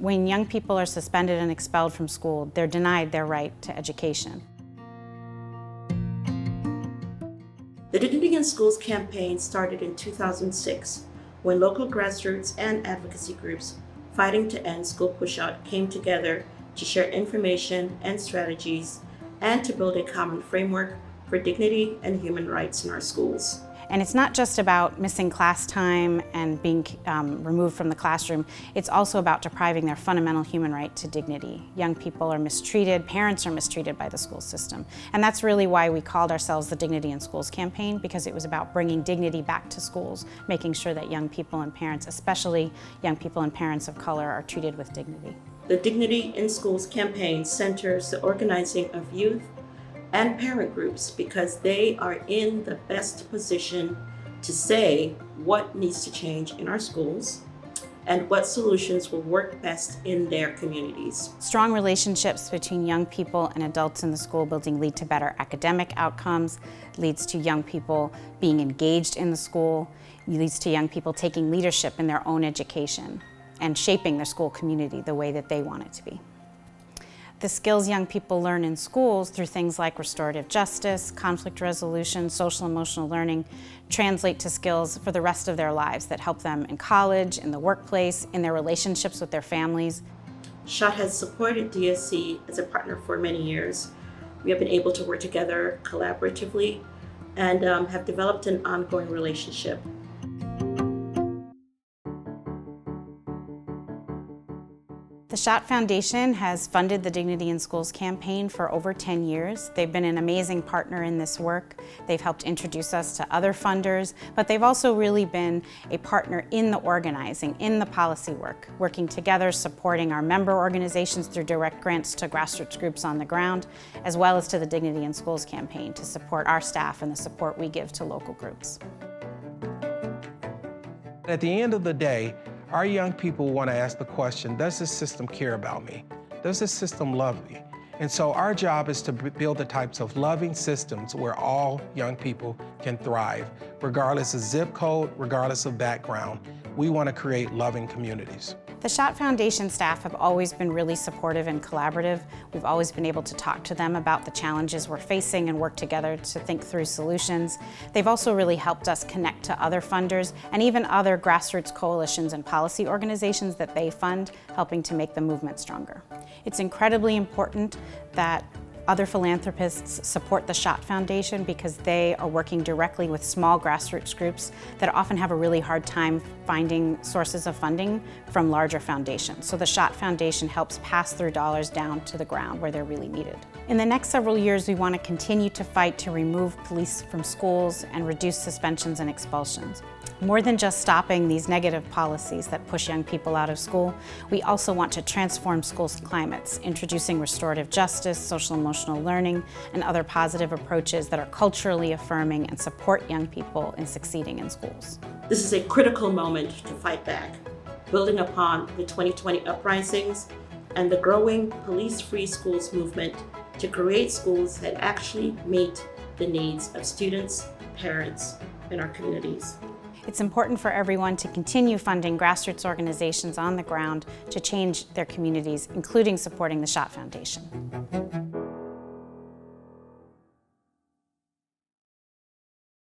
When young people are suspended and expelled from school, they're denied their right to education. The Dignity in Schools campaign started in 2006 when local grassroots and advocacy groups fighting to end school pushout came together to share information and strategies and to build a common framework for dignity and human rights in our schools. And it's not just about missing class time and being removed from the classroom, it's also about depriving their fundamental human right to dignity. Young people are mistreated, parents are mistreated by the school system. And that's really why we called ourselves the Dignity in Schools campaign, because it was about bringing dignity back to schools, making sure that young people and parents, especially young people and parents of color, are treated with dignity. The Dignity in Schools campaign centers the organizing of youth and parent groups because they are in the best position to say what needs to change in our schools and what solutions will work best in their communities. Strong relationships between young people and adults in the school building lead to better academic outcomes, leads to young people being engaged in the school, leads to young people taking leadership in their own education and shaping their school community the way that they want it to be. The skills young people learn in schools through things like restorative justice, conflict resolution, social emotional learning, translate to skills for the rest of their lives that help them in college, in the workplace, in their relationships with their families. SHOT has supported DSC as a partner for many years. We have been able to work together collaboratively and have developed an ongoing relationship. The SHOT Foundation has funded the Dignity in Schools campaign for over 10 years. They've been an amazing partner in this work. They've helped introduce us to other funders, but they've also really been a partner in the organizing, in the policy work, working together, supporting our member organizations through direct grants to grassroots groups on the ground, as well as to the Dignity in Schools campaign to support our staff and the support we give to local groups. At the end of the day, our young people want to ask the question, does this system care about me? Does this system love me? And so our job is to build the types of loving systems where all young people can thrive, regardless of zip code, regardless of background. We want to create loving communities. The SHOT Foundation staff have always been really supportive and collaborative. We've always been able to talk to them about the challenges we're facing and work together to think through solutions. They've also really helped us connect to other funders and even other grassroots coalitions and policy organizations that they fund, helping to make the movement stronger. It's incredibly important that other philanthropists support the SHOT Foundation because they are working directly with small grassroots groups that often have a really hard time finding sources of funding from larger foundations. So the SHOT Foundation helps pass through dollars down to the ground where they're really needed. In the next several years, we want to continue to fight to remove police from schools and reduce suspensions and expulsions. More than just stopping these negative policies that push young people out of school, we also want to transform schools' climates, introducing restorative justice, social emotional learning, and other positive approaches that are culturally affirming and support young people in succeeding in schools. This is a critical moment to fight back, building upon the 2020 uprisings and the growing police-free schools movement to create schools that actually meet the needs of students, parents, and our communities. It's important for everyone to continue funding grassroots organizations on the ground to change their communities, including supporting the SHOT Foundation.